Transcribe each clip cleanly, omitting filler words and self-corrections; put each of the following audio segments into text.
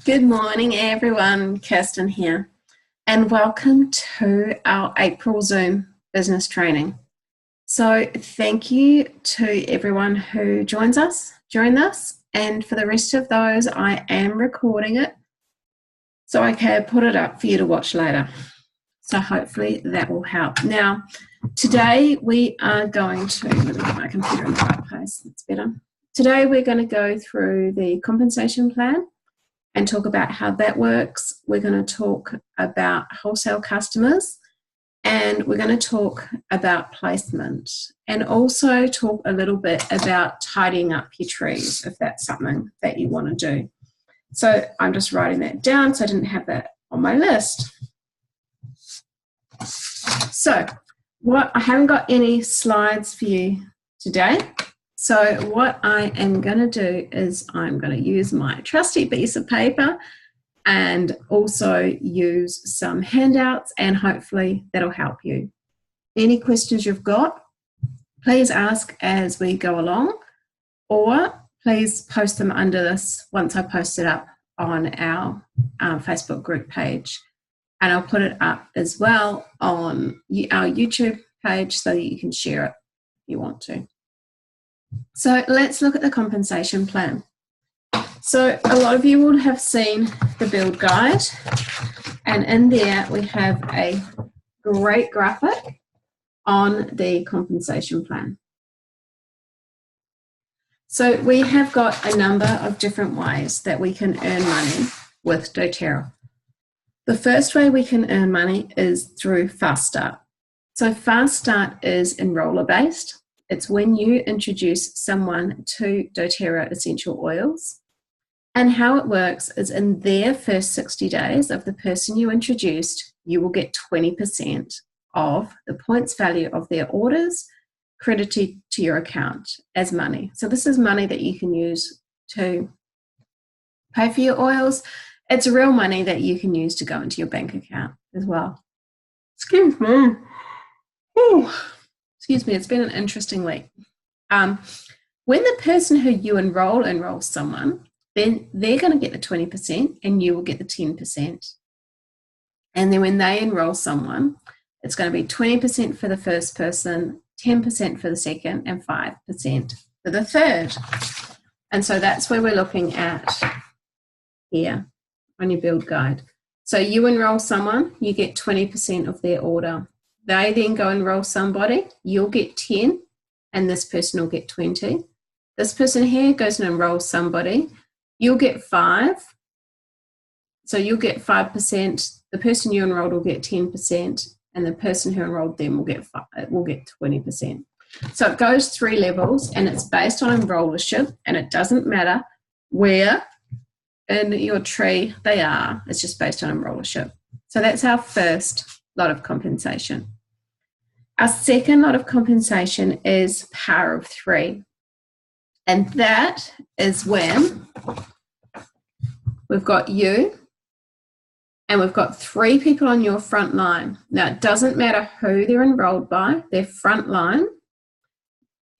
Good morning, everyone. Kirsten here, and welcome to our April Zoom business training. So, thank you to everyone who joins us during this, and for the rest of those, I am recording it so I can put it up for you to watch later. So, hopefully, that will help. Now, today we are going to, let me get my computer in the right place, that's better. Today, we're going to go through the compensation plan and talk about how that works. We're going to talk about wholesale customers, and we're going to talk about placement, and also talk a little bit about tidying up your trees if that's something that you want to do. So I'm just writing that down, so I didn't have that on my list. So I haven't got any slides for you today. So what I am going to do is I'm going to use my trusty piece of paper and also use some handouts, and hopefully that'll help you. Any questions you've got, please ask as we go along, or please post them under this once I post it up on our Facebook group page. And I'll put it up as well on our YouTube page so that you can share it if you want to. So let's look at the compensation plan. So a lot of you will have seen the build guide, and in there we have a great graphic on the compensation plan. So we have got a number of different ways that we can earn money with doTERRA. The first way we can earn money is through Fast Start. So Fast Start is enroller based. It's when you introduce someone to doTERRA essential oils. And how it works is in their first 60 days of the person you introduced, you will get 20% of the points value of their orders credited to your account as money. So this is money that you can use to pay for your oils. It's real money that you can use to go into your bank account as well. Excuse me. Ooh. Excuse me, it's been an interesting week. When the person who you enrolls someone, then they're going to get the 20% and you will get the 10%. And then when they enroll someone, it's going to be 20% for the first person, 10% for the second, and 5% for the third. And so that's where we're looking at here on your build guide. So you enroll someone, you get 20% of their order. They then go enroll somebody, you'll get 10, and this person will get 20. This person here goes and enrolls somebody, you'll get 5. So you'll get 5%, the person you enrolled will get 10%, and the person who enrolled them will get 20%. So it goes 3 levels, and it's based on enrollership, and it doesn't matter where in your tree they are, it's just based on enrollership. So that's our first lot of compensation. Our second lot of compensation is power of 3. And that is when we've got you and we've got 3 people on your front line. Now, it doesn't matter who they're enrolled by, their front line.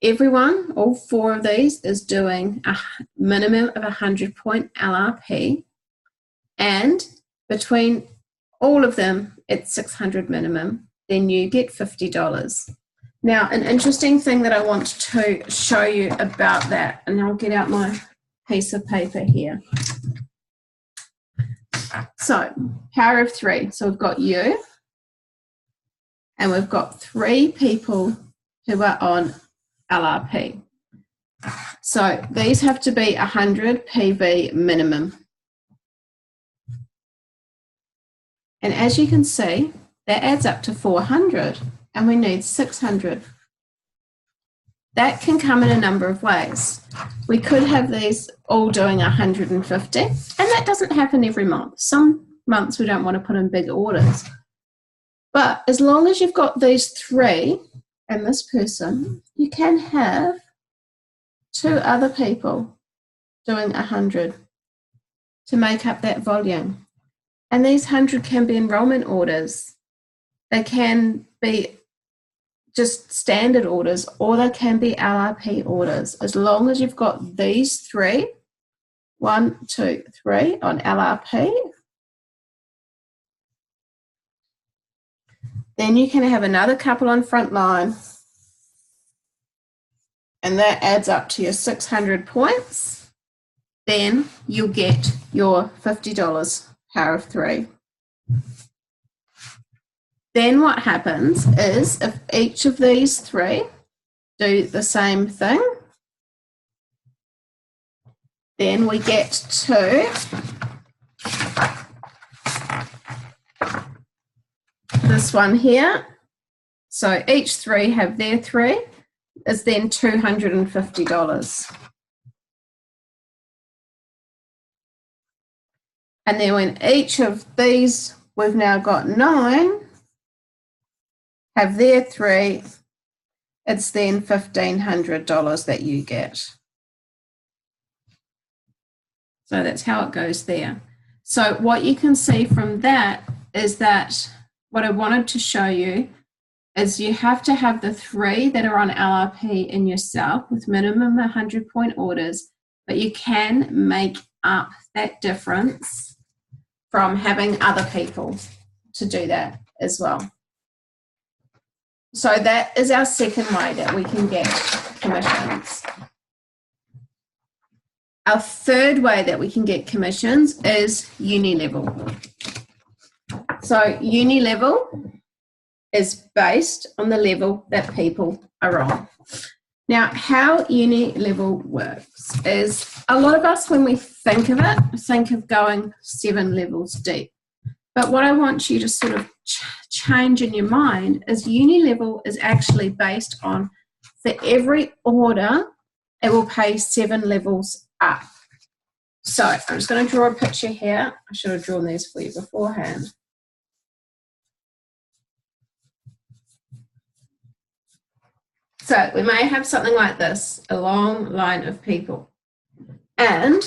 Everyone, all 4 of these, is doing a minimum of 100-point LRP. And between all of them, it's 600 minimum. Then you get $50. Now, an interesting thing that I want to show you about that, and I'll get out my piece of paper here. So, power of 3. So we've got you, and we've got 3 people who are on LRP. So these have to be 100 PV minimum. And as you can see, that adds up to 400, and we need 600. That can come in a number of ways. We could have these all doing 150, and that doesn't happen every month. Some months we don't want to put in big orders. But as long as you've got these 3 and this person, you can have 2 other people doing 100 to make up that volume. And these 100 can be enrollment orders. They can be just standard orders, or they can be LRP orders. As long as you've got these 3, 1, 2, 3 on LRP. Then you can have another couple on frontline, and that adds up to your 600 points. Then you'll get your $50 power of 3. Then what happens is if each of these 3 do the same thing, then we get to this one here. So each 3 have their 3 is then $250. And then when each of these, we've now got 9, have their 3, it's then $1,500 that you get. So that's how it goes there. So what you can see from that is that what I wanted to show you is you have to have the 3 that are on LRP in yourself with minimum 100-point orders, but you can make up that difference from having other people to do that as well. So that is our second way that we can get commissions. Our third way that we can get commissions is uni-level. So uni-level is based on the level that people are on. Now, how uni-level works is a lot of us, when we think of it, think of going 7 levels deep. But what I want you to sort of change in your mind is uni-level is actually based on, for every order, it will pay 7 levels up. So I'm just going to draw a picture here. I should have drawn these for you beforehand. So we may have something like this, a long line of people. And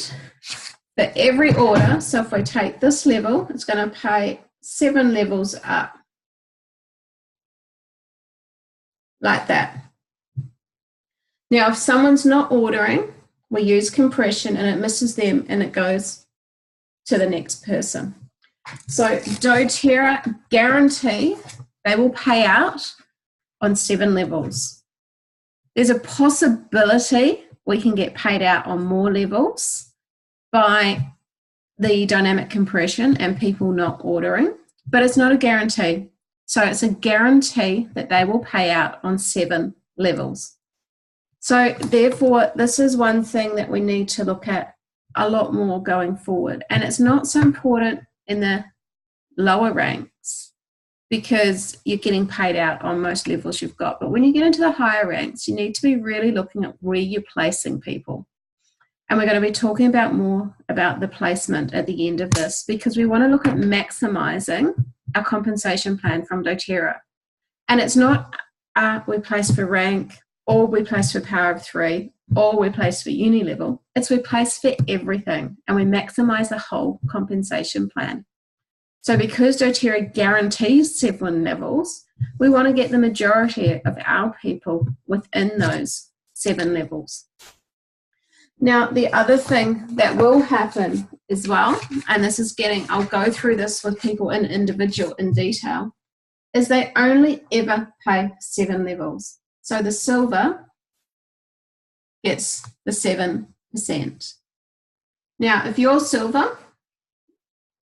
for every order, so if we take this level, it's going to pay 7 levels up. Like that. Now, if someone's not ordering, we use compression and it misses them and it goes to the next person. So doTERRA guarantee they will pay out on 7 levels. There's a possibility we can get paid out on more levels by the dynamic compression and people not ordering, but it's not a guarantee. So it's a guarantee that they will pay out on 7 levels. So therefore, this is one thing that we need to look at a lot more going forward. And it's not so important in the lower ranks because you're getting paid out on most levels you've got. But when you get into the higher ranks, you need to be really looking at where you're placing people. And we're going to be talking about more about the placement at the end of this because we want to look at maximizing our compensation plan from doTERRA. And it's not we place for rank, or we place for power of 3, or we place for uni level. It's we place for everything and we maximize the whole compensation plan. So because doTERRA guarantees 7 levels, we want to get the majority of our people within those 7 levels. Now, the other thing that will happen as well, and this is I'll go through this with people in detail, is they only ever pay 7 levels. So the silver gets the 7%. Now, if you're silver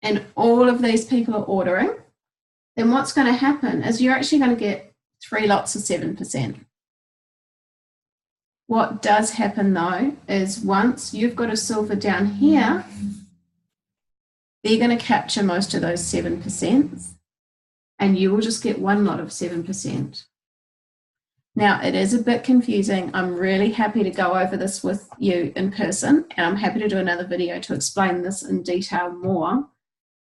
and all of these people are ordering, then what's going to happen is you're actually going to get 3 lots of 7%. What does happen though is once you've got a silver down here, they're going to capture most of those 7% and you will just get 1 lot of 7%. Now, it is a bit confusing. I'm really happy to go over this with you in person, and I'm happy to do another video to explain this in detail more.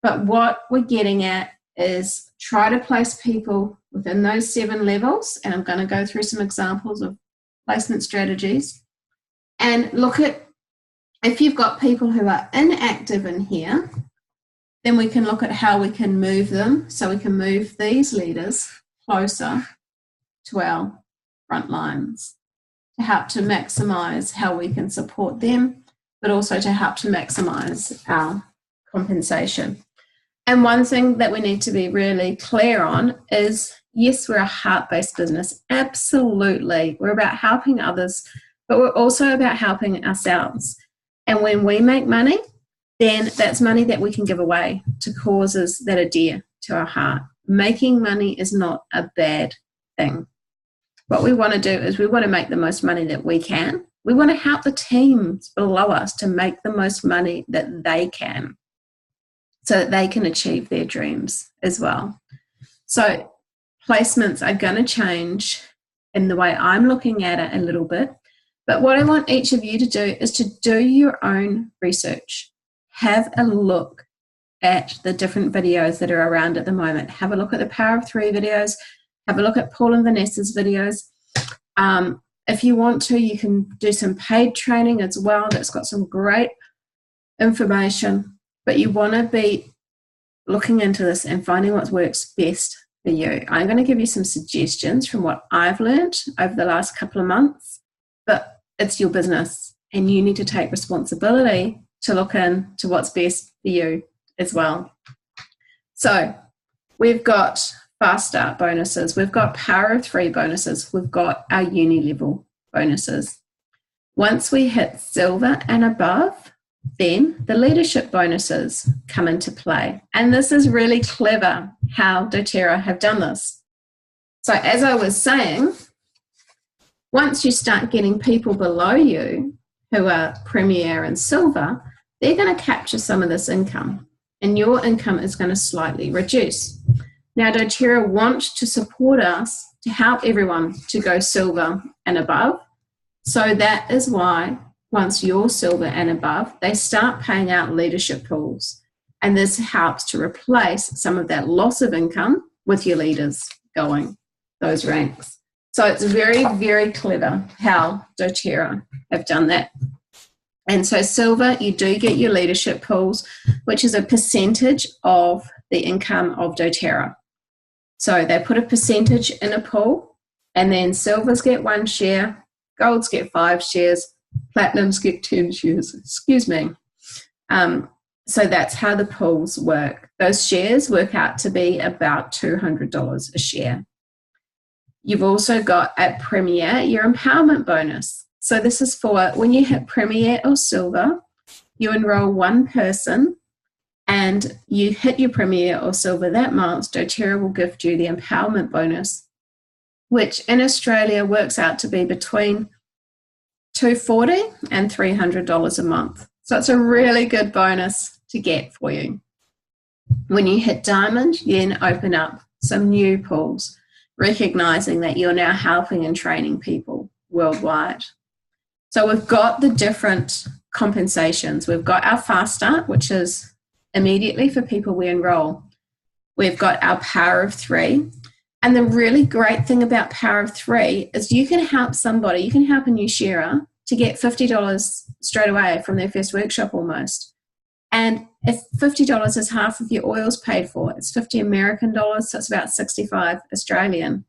But what we're getting at is try to place people within those 7 levels, and I'm going to go through some examples of placement strategies, and look at if you've got people who are inactive in here, then we can look at how we can move them, so we can move these leaders closer to our front lines to help to maximize how we can support them but also to help to maximize our compensation. And one thing that we need to be really clear on is, yes, we're a heart-based business. Absolutely. We're about helping others, but we're also about helping ourselves. And when we make money, then that's money that we can give away to causes that are dear to our heart. Making money is not a bad thing. What we want to do is we want to make the most money that we can. We want to help the teams below us to make the most money that they can so that they can achieve their dreams as well. So placements are going to change in the way I'm looking at it a little bit. But what I want each of you to do is to do your own research. Have a look at the different videos that are around at the moment. Have a look at the Power of Three videos. Have a look at Paul and Vanessa's videos. If you want to, you can do some paid training as well. That's got some great information. But you want to be looking into this and finding what works best for you. I'm going to give you some suggestions from what I've learned over the last couple of months. But it's your business, and you need to take responsibility to look into what's best for you as well. So we've got fast start bonuses, we've got Power of Three bonuses, we've got our uni level bonuses. Once we hit silver and above, then the leadership bonuses come into play. And this is really clever how doTERRA have done this. So as I was saying, once you start getting people below you who are Premier and Silver, they're going to capture some of this income, and your income is going to slightly reduce. Now, doTERRA want to support us to help everyone to go Silver and above. So that is why once you're Silver and above, they start paying out leadership pools. And this helps to replace some of that loss of income with your leaders going those ranks. So it's very, very clever how doTERRA have done that. And so Silver, you do get your leadership pools, which is a percentage of the income of doTERRA. So they put a percentage in a pool, and then Silvers get 1 share, Golds get 5 shares, Platinums get 10 shares, excuse me. So that's how the pools work. Those shares work out to be about $200 a share. You've also got at Premier your empowerment bonus. So this is for when you hit Premier or Silver, you enroll one person and you hit your Premier or Silver that month, doTERRA will gift you the empowerment bonus, which in Australia works out to be between $240 and $300 a month. So it's a really good bonus to get for you. When you hit Diamond, you then open up some new pools, recognizing that you're now helping and training people worldwide. So we've got the different compensations. We've got our Fast Start, which is immediately for people we enroll. We've got our Power of Three. And the really great thing about Power of Three is you can help somebody, you can help a new sharer to get $50 straight away from their first workshop almost. And if $50 is half of your oils paid for, it's 50 American dollars, so it's about 65 Australian.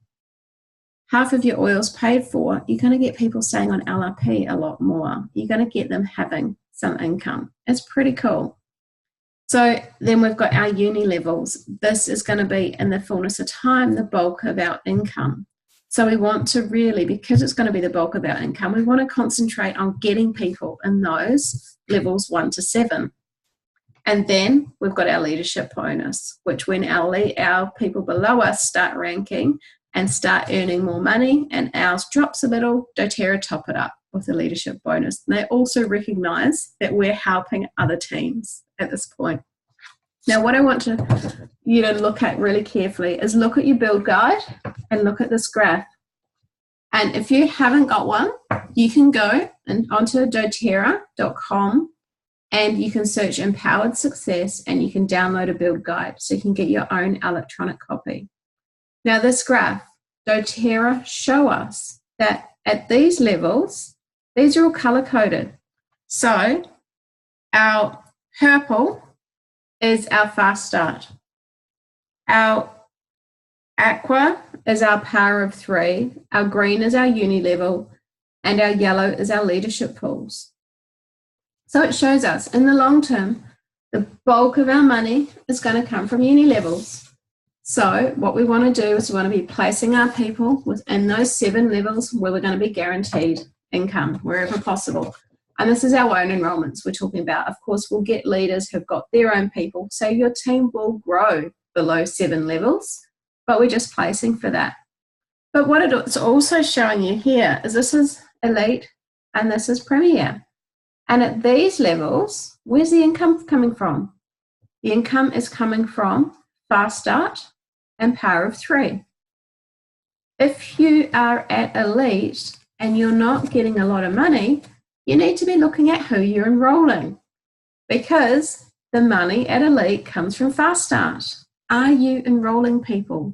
Half of your oils paid for, you're going to get people staying on LRP a lot more. You're going to get them having some income. It's pretty cool. So then we've got our uni levels. This is going to be, in the fullness of time, the bulk of our income. So we want to really, because it's going to be the bulk of our income, we want to concentrate on getting people in those levels 1 to 7. And then we've got our leadership bonus, which when our people below us start ranking and start earning more money and ours drops a little, doTERRA top it up with a leadership bonus. And they also recognize that we're helping other teams at this point. Now, what I want you to look at really carefully is look at your build guide and look at this graph. And if you haven't got one, you can go onto doTERRA.com and you can search Empowered Success and you can download a build guide so you can get your own electronic copy. Now, this graph, doTERRA show us that at these levels, these are all color-coded. So our purple is our Fast Start. Our aqua is our Power of Three. Our green is our uni level. And our yellow is our leadership pools. So it shows us in the long term, the bulk of our money is going to come from uni levels. So what we want to do is we want to be placing our people within those 7 levels where we're going to be guaranteed income wherever possible. And this is our own enrollments we're talking about. Of course, we'll get leaders who've got their own people. So your team will grow below 7 levels, but we're just placing for that. But what it's also showing you here is this is elite and this is premier. And at these levels, where's the income coming from? The income is coming from Fast Start and Power of 3. If you are at elite and you're not getting a lot of money, you need to be looking at who you're enrolling, because the money at elite comes from Fast Start. Are you enrolling people?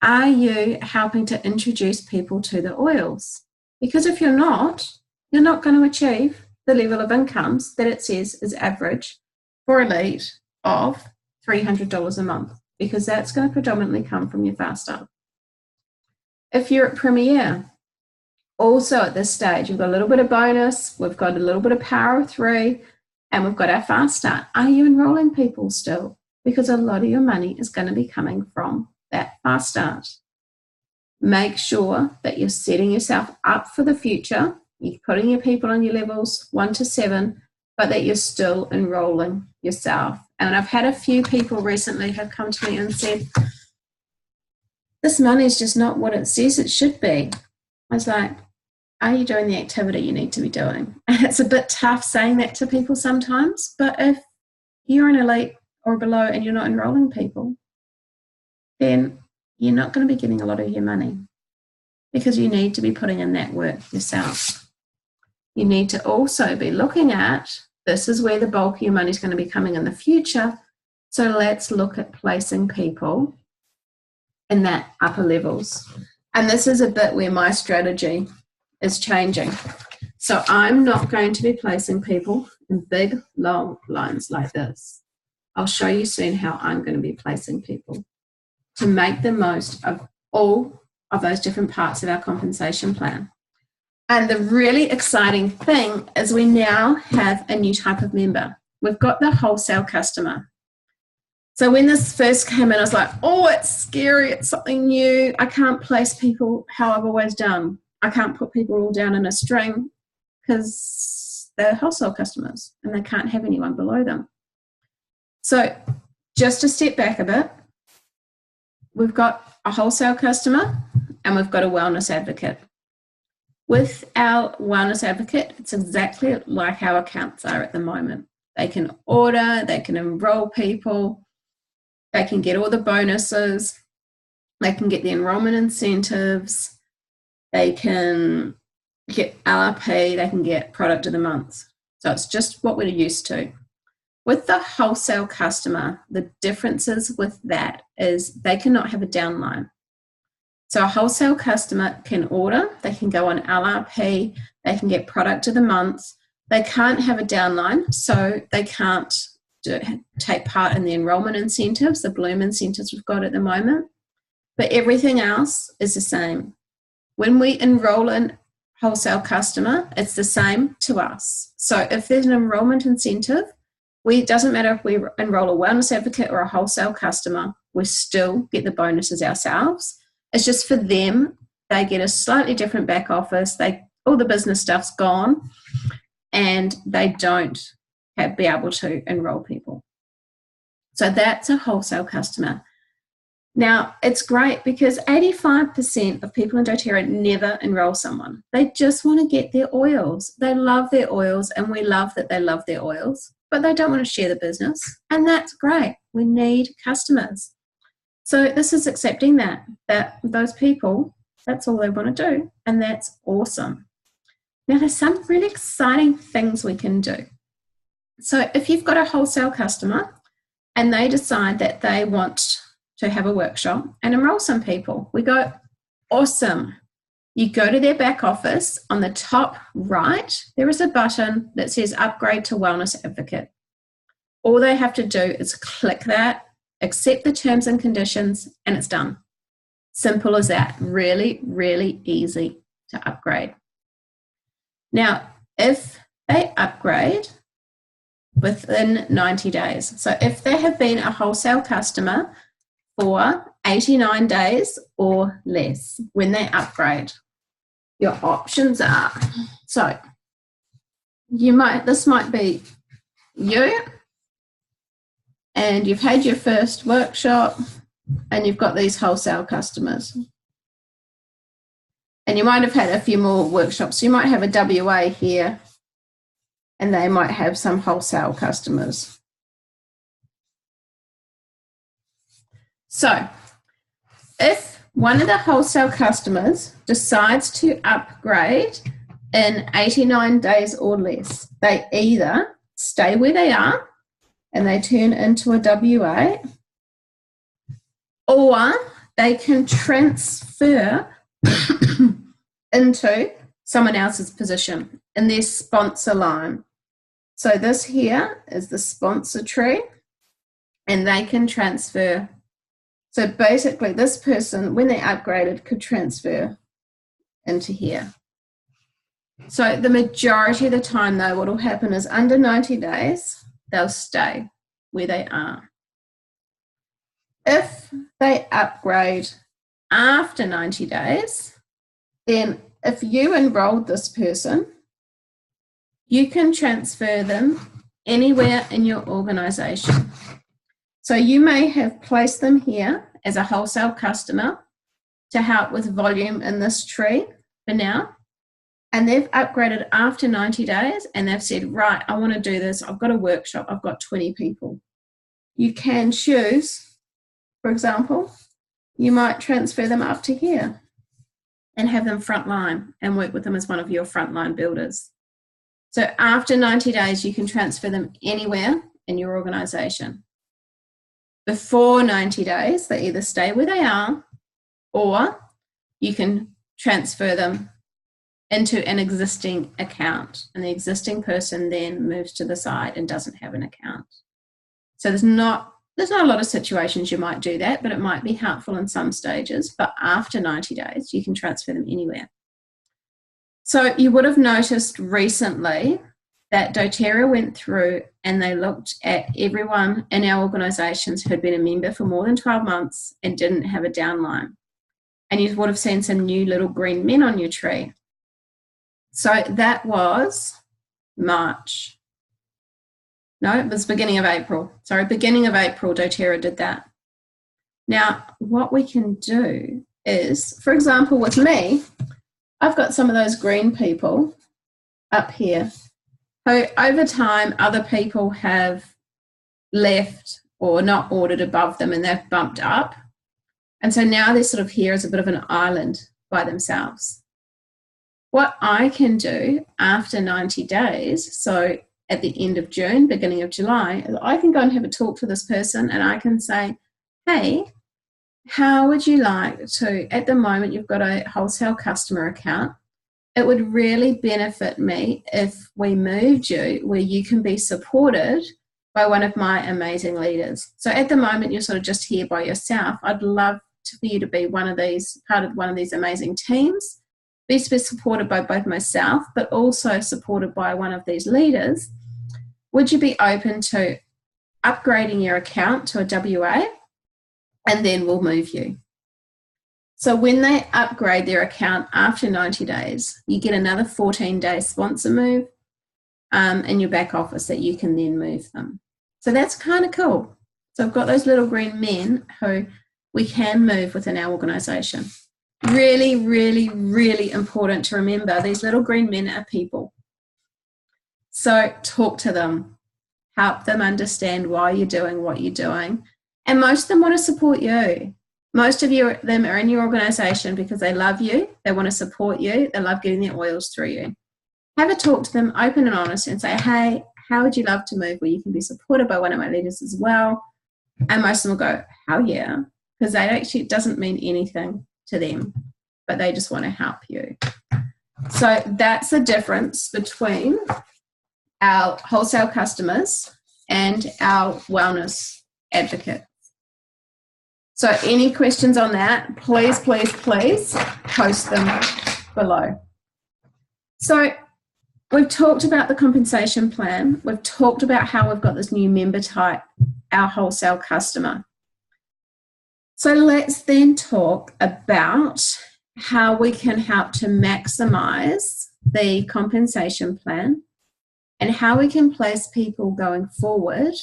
Are you helping to introduce people to the oils? Because if you're not going to achieve the level of incomes that it says is average for elite of $300 a month, because that's going to predominantly come from your Fast Start. If you're at Premier, also at this stage, we've got a little bit of bonus, we've got a little bit of Power of 3, and we've got our Fast Start. Are you enrolling people still? Because a lot of your money is going to be coming from that Fast Start. Make sure that you're setting yourself up for the future. You're putting your people on your levels 1 to 7, but that you're still enrolling yourself. And I've had a few people recently have come to me and said, this money is just not what it says it should be. I was like, are you doing the activity you need to be doing? And it's a bit tough saying that to people sometimes, but if you're an elite or below and you're not enrolling people, then you're not going to be getting a lot of your money, because you need to be putting in that work yourself. You need to also be looking at, this is where the bulk of your money is going to be coming in the future. So let's look at placing people in that upper levels. And this is a bit where my strategy is changing. So I'm not going to be placing people in big, long lines like this. I'll show you soon how I'm going to be placing people to make the most of all of those different parts of our compensation plan. And the really exciting thing is we now have a new type of member. We've got the wholesale customer. So when this first came in, I was like, oh, it's scary. It's something new. I can't place people how I've always done. I can't put people all down in a string because they're wholesale customers and they can't have anyone below them. So just to step back a bit, we've got a wholesale customer and we've got a wellness advocate. With our wellness advocate, it's exactly like how accounts are at the moment. They can order, they can enroll people, they can get all the bonuses, they can get the enrollment incentives, they can get LRP, they can get product of the month. So it's just what we're used to. With the wholesale customer, the differences with that is they cannot have a downline. So a wholesale customer can order, they can go on LRP, they can get product of the month. They can't have a downline, so they can't take part in the enrollment incentives, the Bloom incentives we've got at the moment. But everything else is the same. When we enroll a wholesale customer, it's the same to us. So if there's an enrollment incentive, it doesn't matter if we enroll a wellness advocate or a wholesale customer, we still get the bonuses ourselves. It's just for them, they get a slightly different back office. All the business stuff's gone and they don't be able to enroll people. So that's a wholesale customer. Now, it's great because 85% of people in doTERRA never enroll someone. They just want to get their oils. They love their oils and we love that they love their oils, but they don't want to share the business. And that's great. We need customers. So this is accepting that those people, that's all they want to do. And that's awesome. Now, there's some really exciting things we can do. So if you've got a wholesale customer and they decide that they want to have a workshop and enroll some people, we go, awesome. You go to their back office. On the top right, there is a button that says upgrade to wellness advocate. All they have to do is click that, accept the terms and conditions, and it's done. Simple as that. Really, really easy to upgrade. Now, if they upgrade within 90 days. So if they have been a wholesale customer for 89 days or less when they upgrade, your options are, so this might be you, and you've had your first workshop and you've got these wholesale customers. And you might have had a few more workshops. You might have a WA here and they might have some wholesale customers. So if one of the wholesale customers decides to upgrade in 89 days or less, they either stay where they are and they turn into a WA, or they can transfer into someone else's position in their sponsor line. So this here is the sponsor tree, and they can transfer. So basically this person, when they upgraded, could transfer into here. So the majority of the time though, what will happen is under 90 days, they'll stay where they are. If they upgrade after 90 days, then if you enrolled this person, you can transfer them anywhere in your organisation. So you may have placed them here as a wholesale customer to help with volume in this tree for now, and they've upgraded after 90 days and they've said, right, I want to do this. I've got a workshop. I've got 20 people. You can choose, for example, you might transfer them up to here and have them frontline and work with them as one of your frontline builders. So after 90 days, you can transfer them anywhere in your organisation. Before 90 days, they either stay where they are or you can transfer them into an existing account, and the existing person then moves to the side and doesn't have an account. So there's not a lot of situations you might do that, but it might be helpful in some stages. But after 90 days, you can transfer them anywhere. So you would have noticed recently that doTERRA went through and they looked at everyone in our organisations who had been a member for more than 12 months and didn't have a downline. And you would have seen some new little green men on your tree. So that was March. No, it was beginning of April. Sorry, beginning of April, doTERRA did that. Now, what we can do is, for example, with me, I've got some of those green people up here who over time other people have left or not ordered above them and they've bumped up. And so now they're sort of here as a bit of an island by themselves. What I can do after 90 days, so at the end of June, beginning of July, I can go and have a talk to this person and I can say, hey, how would you like to, at the moment you've got a wholesale customer account, it would really benefit me if we moved you where you can be supported by one of my amazing leaders. So at the moment you're sort of just here by yourself. I'd love for you to be part of one of these amazing teams, be supported by both myself, but also supported by one of these leaders. Would you be open to upgrading your account to a WA? And then we'll move you. So when they upgrade their account after 90 days, you get another 14-day sponsor move in your back office that you can then move them. So that's kind of cool. So I've got those little green men who we can move within our organisation. Really, really, really important to remember, these little green men are people. So talk to them, help them understand why you're doing what you're doing. And most of them want to support you. Most of them are in your organisation because they love you, they want to support you, they love getting their oils through you. Have a talk to them, open and honest, and say, hey, how would you love to move where you can be supported by one of my leaders as well? And most of them will go, hell yeah, because it doesn't mean anything to them, but they just want to help you. So that's the difference between our wholesale customers and our wellness advocates. So any questions on that, please, please, please post them below. So we've talked about the compensation plan. We've talked about how we've got this new member type, our wholesale customer. So let's then talk about how we can help to maximize the compensation plan and how we can place people going forward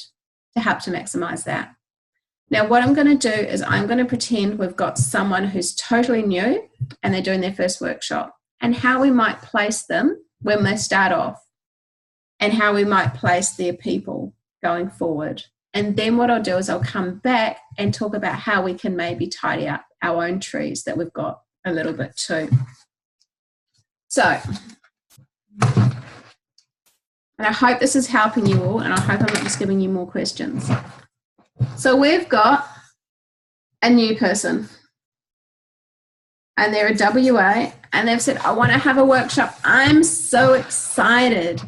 to help to maximize that. Now, what I'm going to do is I'm going to pretend we've got someone who's totally new and they're doing their first workshop, and how we might place them when they start off and how we might place their people going forward. And then what I'll do is I'll come back and talk about how we can maybe tidy up our own trees that we've got a little bit too. So, and I hope this is helping you all, and I hope I'm not just giving you more questions. So we've got a new person and they're a WA and they've said, I want to have a workshop. I'm so excited.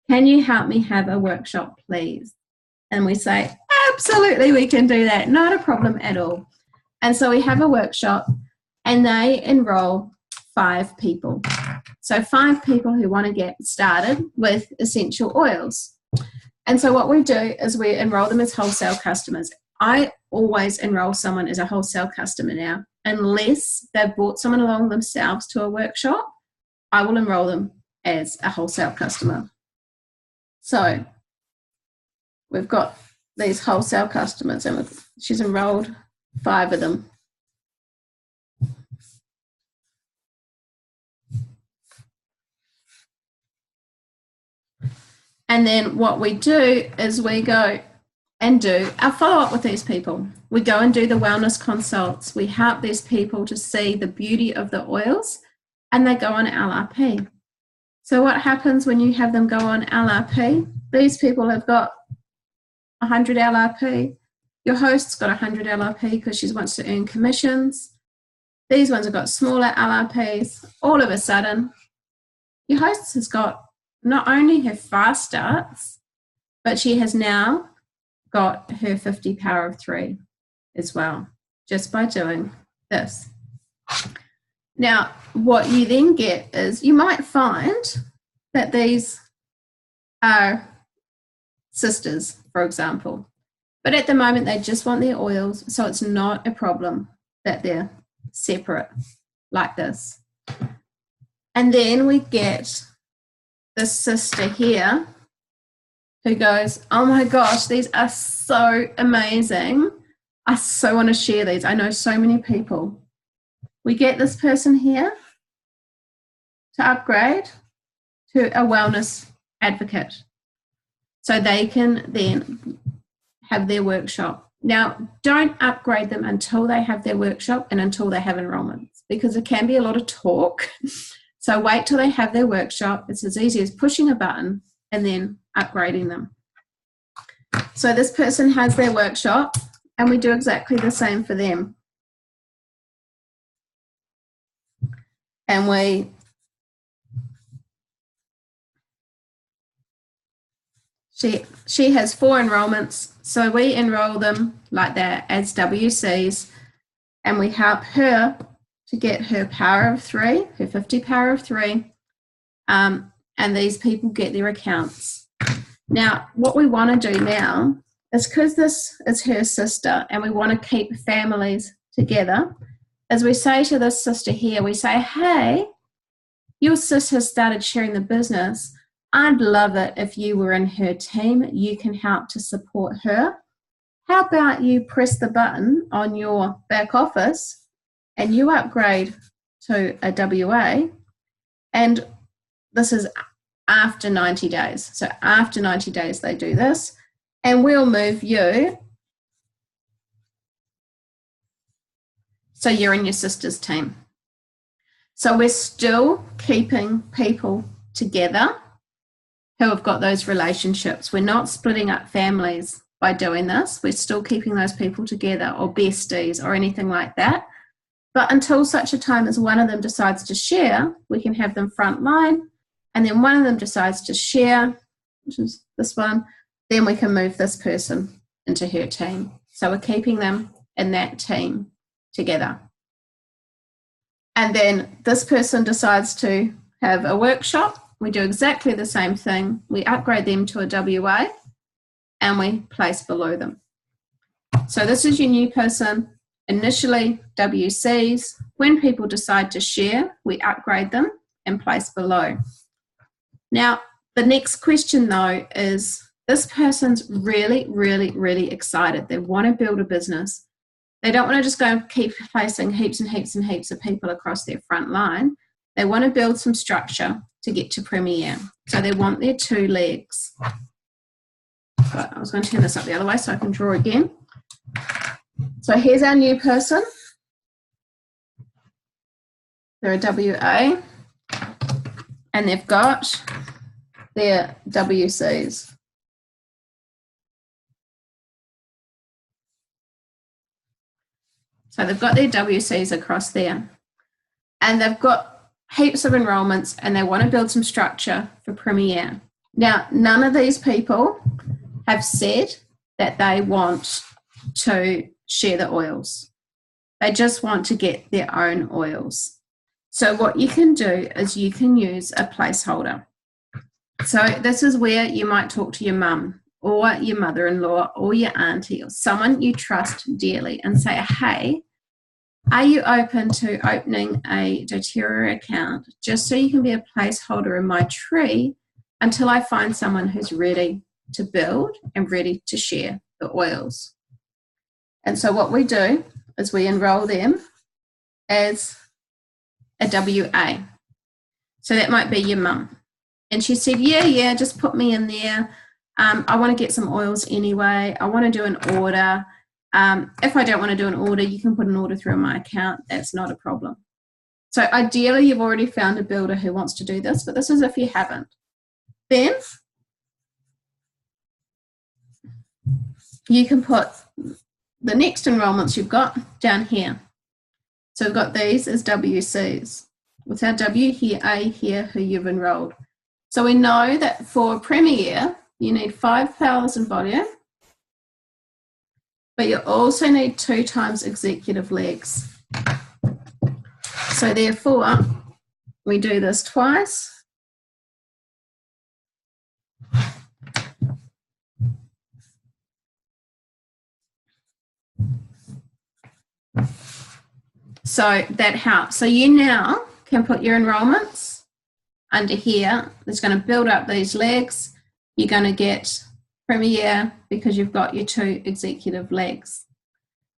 Can you help me have a workshop, please? And we say, absolutely, we can do that. Not a problem at all. And so we have a workshop and they enroll 5 people. So 5 people who want to get started with essential oils. And so what we do is we enroll them as wholesale customers. I always enroll someone as a wholesale customer now, unless they've brought someone along themselves to a workshop. I will enroll them as a wholesale customer. So we've got these wholesale customers and she's enrolled 5 of them. And then what we do is we go and do our follow-up with these people. We go and do the wellness consults. We help these people to see the beauty of the oils, and they go on LRP. So what happens when you have them go on LRP? These people have got 100 LRP. Your host's got 100 LRP because she wants to earn commissions. These ones have got smaller LRPs. All of a sudden, your host has got not only her fast starts, but she has now got her 50 power of 3 as well, just by doing this. Now, what you then get is you might find that these are sisters, for example, but at the moment they just want their oils, so it's not a problem that they're separate like this. And then we get this sister here who goes, oh my gosh, these are so amazing. I so want to share these. I know so many people. We get this person here to upgrade to a wellness advocate so they can then have their workshop. Now, don't upgrade them until they have their workshop and until they have enrollments, because it can be a lot of talk. So wait till they have their workshop. It's as easy as pushing a button and then upgrading them. So this person has their workshop and we do exactly the same for them. And she has 4 enrollments, so we enroll them like that as WCs, and we help her to get her power of 3, her 50 power of 3, and these people get their accounts. Now, what we want to do now is, because this is her sister and we want to keep families together, as we say to this sister here, we say, hey, your sis has started sharing the business. I'd love it if you were in her team. You can help to support her. How about you press the button on your back office and you upgrade to a WA, and this is after 90 days. So after 90 days they do this, and we'll move you so you're in your sister's team. So we're still keeping people together who have got those relationships. We're not splitting up families by doing this. We're still keeping those people together, or besties or anything like that. But until such a time as one of them decides to share, we can have them front line, and then one of them decides to share, which is this one, then we can move this person into her team. So we're keeping them in that team together. And then this person decides to have a workshop, we do exactly the same thing. We upgrade them to a WA and we place below them. So this is your new person. Initially, WCs. When people decide to share, we upgrade them and place below. Now, the next question though is, this person's really, really, really excited. They want to build a business. They don't want to just go and keep placing heaps and heaps and heaps of people across their front line. They want to build some structure to get to Premier. So they want their 2 legs. But I was going to turn this up the other way so I can draw again. So here's our new person. They're a WA. And they've got their WCs. So they've got their WCs across there. And they've got heaps of enrollments and they want to build some structure for Premier. Now, none of these people have said that they want to share the oils. They just want to get their own oils. So what you can do is you can use a placeholder. So this is where you might talk to your mum or your mother-in-law or your auntie or someone you trust dearly and say, hey, are you open to opening a doTERRA account just so you can be a placeholder in my tree until I find someone who's ready to build and ready to share the oils? And so what we do is we enroll them as a WA. So that might be your mum. And she said, yeah, just put me in there. I want to get some oils anyway. I want to do an order. If I don't want to do an order, you can put an order through my account. That's not a problem. So ideally, you've already found a builder who wants to do this, but this is if you haven't. Then you can put the next enrollments you've got down here. So we've got these as WCs with our W here, A here, who you've enrolled. So we know that for Premier, you need 5,000 volume, but you also need 2 times executive legs. So therefore, we do this twice. So that helps. So you now can put your enrollments under here. It's going to build up these legs. You're going to get Premier because you've got your 2 executive legs.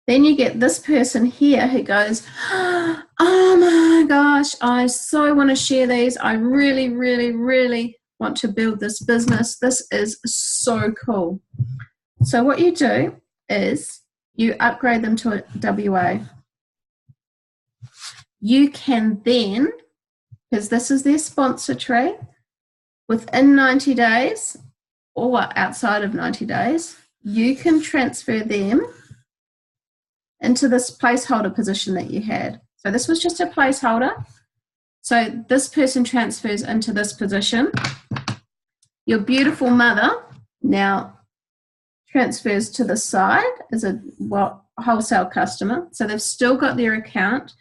Then you get this person here who goes, oh my gosh, I so want to share these. I really, really, really want to build this business. This is so cool. So what you do is you upgrade them to a WA. You can then, because this is their sponsor tree, within 90 days or outside of 90 days, you can transfer them into this placeholder position that you had. So this was just a placeholder. So this person transfers into this position. Your beautiful mother now transfers to the side as a wholesale customer. So they've still got their account.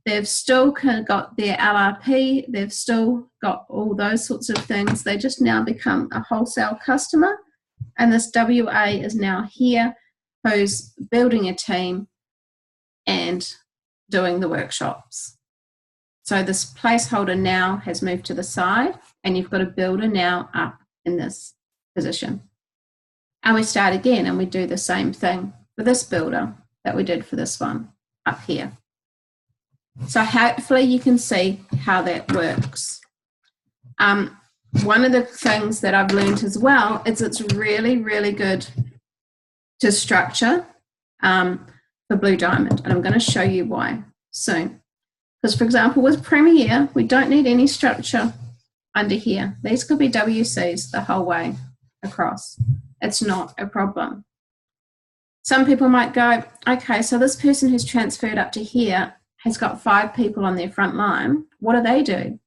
They've still got their LRP. They've still got all those sorts of things. They just now become a wholesale customer. And this WA is now here, who's building a team and doing the workshops. So this placeholder now has moved to the side and you've got a builder now up in this position. And we start again and we do the same thing for this builder that we did for this one up here. So hopefully you can see how that works. One of the things that I've learned as well is it's really, really good to structure for Blue Diamond. And I'm going to show you why soon. Because, for example, with Premier, we don't need any structure under here. These could be WCs the whole way across. It's not a problem. Some people might go, okay, so this person who's transferred up to here has got 5 people on their front line. What do?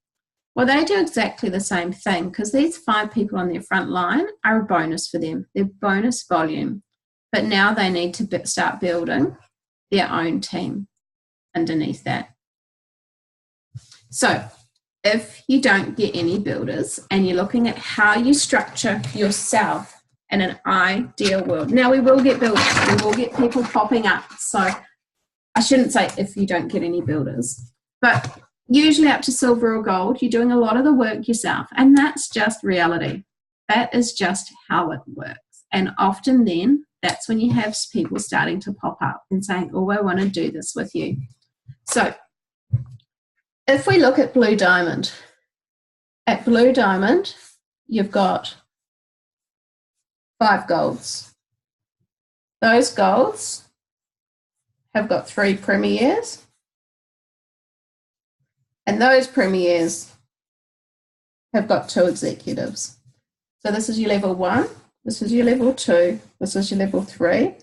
Well, they do exactly the same thing because these 5 people on their front line are a bonus for them. They're bonus volume. But now they need to start building their own team underneath that. So if you don't get any builders and you're looking at how you structure yourself in an ideal world. Now, we will get builders, we will get people popping up. So I shouldn't say if you don't get any builders, but usually up to silver or gold, you're doing a lot of the work yourself, and that's just reality. That is just how it works. And often then, that's when you have people starting to pop up and saying, oh, I want to do this with you. So if we look at Blue Diamond, at Blue Diamond, you've got 5 golds. Those golds have got 3 premiers, and those premiers have got 2 executives. So this is your level 1, this is your level 2, this is your level 3.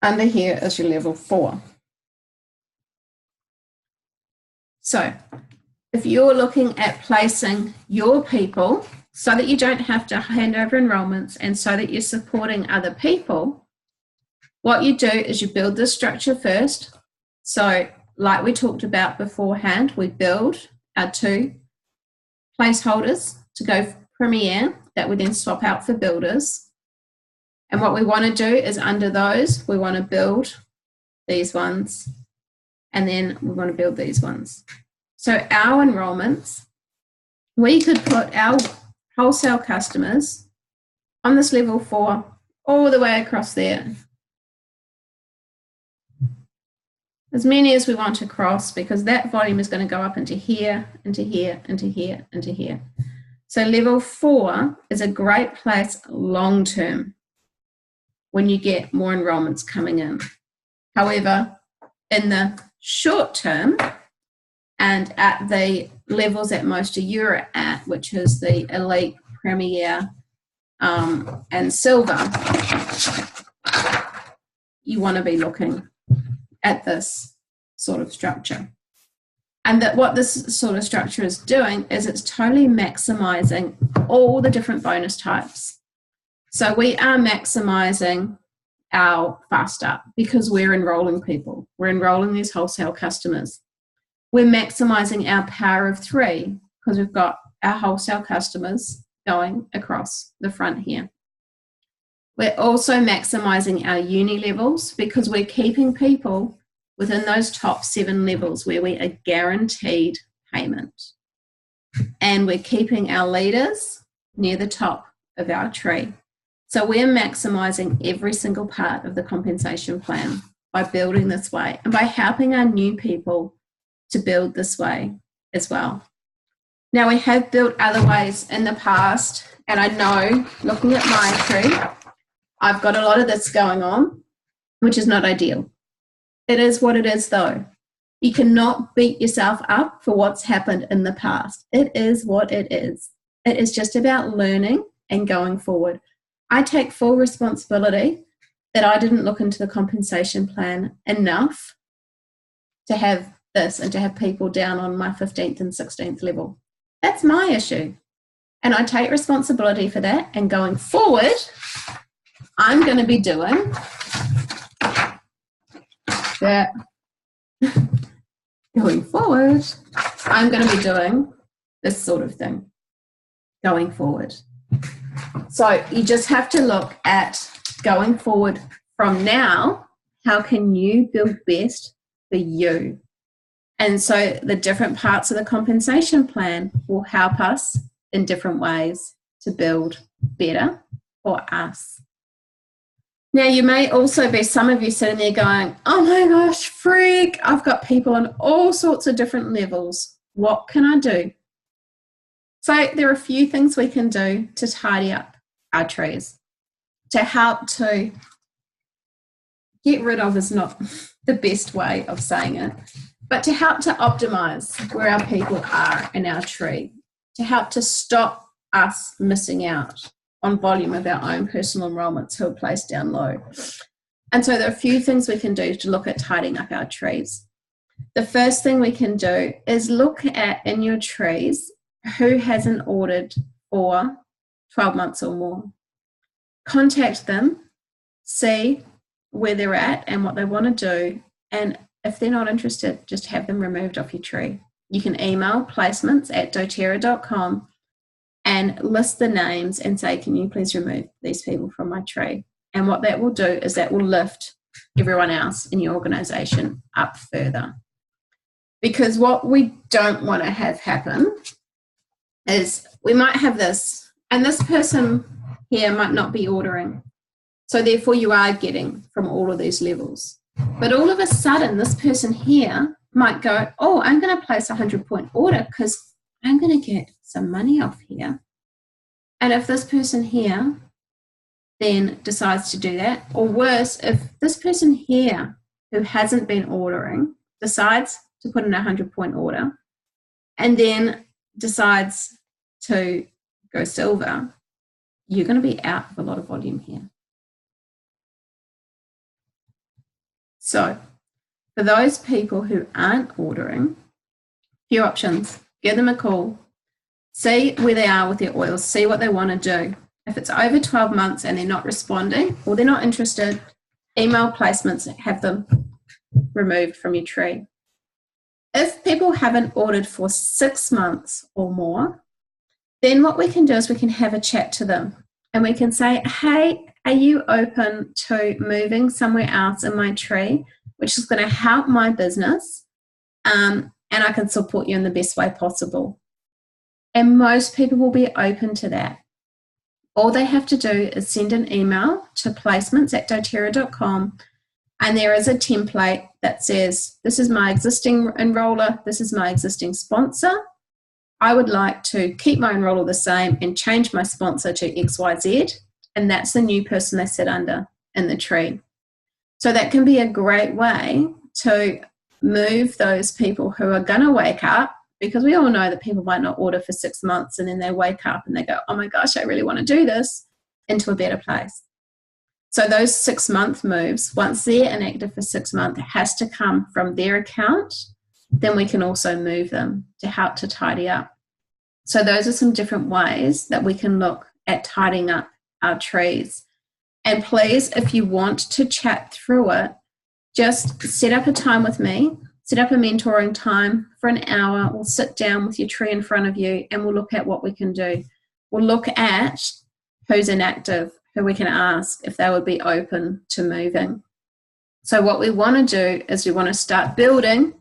Under here is your level 4. So if you're looking at placing your people so that you don't have to hand over enrollments and so that you're supporting other people, what you do is you build the structure first. So like we talked about beforehand, we build our 2 placeholders to go premier that we then swap out for builders. And what we want to do is under those, we want to build these ones, and then we want to build these ones. So our enrollments, we could put our wholesale customers on this level 4 all the way across there. As many as we want to cross, because that volume is going to go up into here, into here, into here, into here. So level 4 is a great place long term when you get more enrollments coming in. However, in the short term and at the levels that most of you are at, which is the elite, premier, and silver, you want to be looking at this sort of structure. And that what this sort of structure is doing is it's totally maximizing all the different bonus types. So we are maximizing our fast up because we're enrolling people. We're enrolling these wholesale customers. We're maximizing our power of 3 because we've got our wholesale customers going across the front here. We're also maximizing our uni levels because we're keeping people within those top 7 levels where we are guaranteed payment. And we're keeping our leaders near the top of our tree. So we're maximizing every single part of the compensation plan by building this way and by helping our new people to build this way as well. Now, we have built other ways in the past, and I know, looking at my tree, I've got a lot of this going on, which is not ideal. It is what it is, though. You cannot beat yourself up for what's happened in the past. It is what it is. It is just about learning and going forward. I take full responsibility that I didn't look into the compensation plan enough to have this and to have people down on my 15th and 16th level. That's my issue. And I take responsibility for that. And going forward, I'm going to be doing that. Going forward, I'm going to be doing this sort of thing going forward. So you just have to look at going forward from now, how can you build best for you? And so the different parts of the compensation plan will help us in different ways to build better for us. Now, you may also be, some of you sitting there going, oh my gosh, freak, I've got people on all sorts of different levels. What can I do? So there are a few things we can do to tidy up our trees, to help to get rid of is not the best way of saying it, but to help to optimize where our people are in our tree, to help to stop us missing out on volume of our own personal enrollments who are placed down low. And so there are a few things we can do to look at tidying up our trees. The first thing we can do is look at in your trees who hasn't ordered for 12 months or more. Contact them, see where they're at and what they want to do, and if they're not interested, just have them removed off your tree. you can email placements@doterra.com and list the names and say, can you please remove these people from my tree? And what that will do is that will lift everyone else in your organization up further. Because what we don't want to have happen is we might have this, and this person here might not be ordering. So therefore you are getting from all of these levels. But all of a sudden, this person here might go, oh, I'm going to place a 100-point order because I'm going to get some money off here. And if this person here then decides to do that, or worse, if this person here who hasn't been ordering decides to put in a 100-point order and then decides to go silver, you're going to be out of a lot of volume here. So for those people who aren't ordering, few options. Give them a call. See where they are with their oils. See what they want to do. If it's over 12 months and they're not responding or they're not interested, email placements, have them removed from your tree. If people haven't ordered for 6 months or more, then what we can do is we can have a chat to them and we can say, hey, are you open to moving somewhere else in my tree, which is going to help my business, and I can support you in the best way possible? And most people will be open to that. All they have to do is send an email to placements@doterra.com, and there is a template that says, this is my existing enroller, this is my existing sponsor. I would like to keep my enroller the same and change my sponsor to XYZ, and that's the new person they sit under in the tree. So that can be a great way to move those people who are going to wake up, because we all know that people might not order for 6 months and then they wake up and they go, oh my gosh, I really want to do this, into a better place. So those 6-month moves, once they're inactive for 6 months, it has to come from their account. Then we can also move them to help to tidy up. So those are some different ways that we can look at tidying up our trees. And please, if you want to chat through it, just set up a time with me, set up a mentoring time for an hour. We'll sit down with your tree in front of you and we'll look at what we can do. We'll look at who's inactive, who we can ask if they would be open to moving. So what we want to do is we want to start building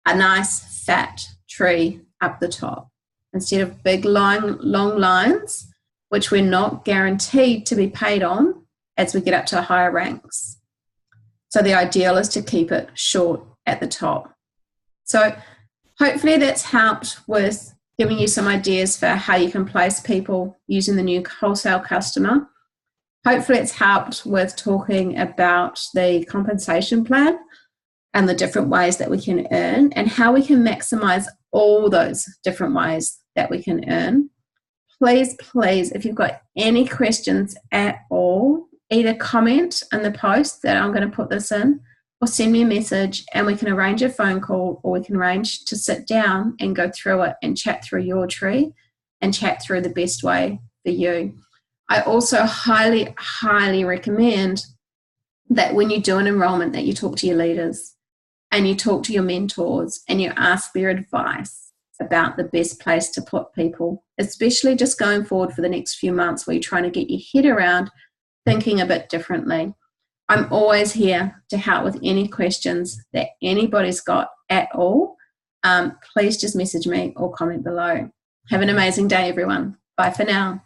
a nice fat tree up the top instead of big long lines, which we're not guaranteed to be paid on as we get up to higher ranks. So the ideal is to keep it short at the top. So hopefully that's helped with giving you some ideas for how you can place people using the new wholesale customer. Hopefully it's helped with talking about the compensation plan and the different ways that we can earn and how we can maximize all those different ways that we can earn. Please, if you've got any questions at all, either comment in the post that I'm going to put this in, or send me a message and we can arrange a phone call, or we can arrange to sit down and go through it and chat through your tree and chat through the best way for you. I also highly, highly recommend that when you do an enrollment that you talk to your leaders and you talk to your mentors and you ask their advice about the best place to put people, especially just going forward for the next few months where you're trying to get your head around thinking a bit differently. I'm always here to help with any questions that anybody's got at all. Please just message me or comment below. Have an amazing day, everyone. Bye for now.